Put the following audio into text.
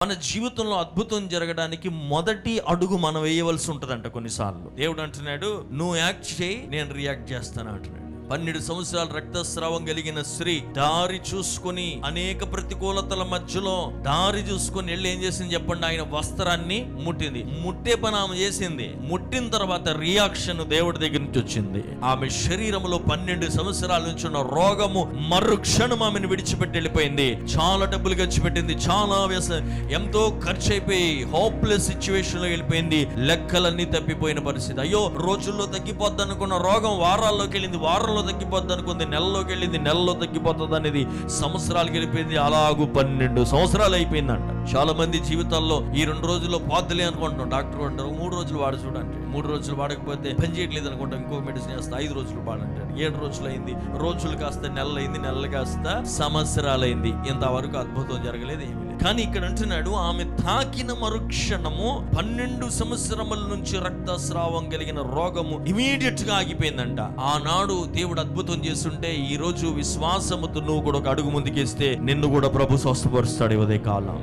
మన జీవితంలో అద్భుతం జరగడానికి మొదటి అడుగు మనం వేయవలసి ఉంటదంట. కొన్నిసార్లు దేవుడు అంటున్నాడు, నువ్వు యాక్ట్ చేయి, నేను రియాక్ట్ చేస్తాను అంటున్నాడు. 12 సంవత్సరాల రక్తస్రావం కలిగిన స్త్రీ దారి చూసుకుని, అనేక ప్రతికూలతల మధ్యలో దారి చూసుకుని వెళ్ళి ఏం చేసింది చెప్పండి? ఆయన వస్త్రాన్ని ముట్టింది. ముట్టే పని ఆమె చేసింది. ముట్టిన తర్వాత రియాక్షన్ దేవుడి దగ్గర నుంచి వచ్చింది. ఆమె శరీరంలో 12 సంవత్సరాల నుంచి ఉన్న రోగము మరుక్షణం ఆమెను విడిచిపెట్టి వెళ్ళిపోయింది. చాలా డబ్బులు ఖర్చు పెట్టింది, చాలా ఎంతో ఖర్చు అయిపోయి హోప్లెస్ సిచ్యువేషన్ లో వెళ్ళిపోయింది. లెక్కలన్నీ తప్పిపోయిన పరిస్థితి. అయ్యో, రోజుల్లో తగ్గిపోద్ది అనుకున్న రోగం వారాల్లోకి వెళ్ళింది, వారంలో తగ్గిపోద్ది అనుకుంది, నెలలోకి వెళ్ళింది, నెలలో తగ్గిపోతుంది అనేది సంవత్సరాలకి వెళ్ళిపోయింది. అలాగూ 12 సంవత్సరాలు అయిపోయిందంట. చాలా మంది జీవితాల్లో ఈ 2 రోజుల్లో పోద్దులే అనుకుంటున్నాం. డాక్టర్ అంటారు 3 రోజులు వాడు చూడండి, 3 రోజులు వాడకపోతే పని చేయట్లేదు అనుకుంటాం, ఇంకో మెడిసిన్ వేస్తే 5 రోజులు వాడంటాడు. 7 రోజులు అయింది, రోజులు కాస్త నెలలైంది, నెలలు కాస్త సంవత్సరాలైంది. ఇంతవరకు అద్భుతం జరగలేదు, ఏమీ లేదు. కానీ ఇక్కడ అంటున్నాడు, ఆమె తాకిన మరుక్షణము 12 సంవత్సరముల నుంచి రక్తస్రావం కలిగిన రోగము ఇమీడియట్ గా ఆగిపోయిందంట. ఆనాడు దేవుడు అద్భుతం చేస్తుంటే, ఈ రోజు విశ్వాసముతో నువ్వు కూడా ఒక అడుగు ముందుకేస్తే నిన్ను కూడా ప్రభు స్వస్థపరుస్తాడు. ఉదయ కాలం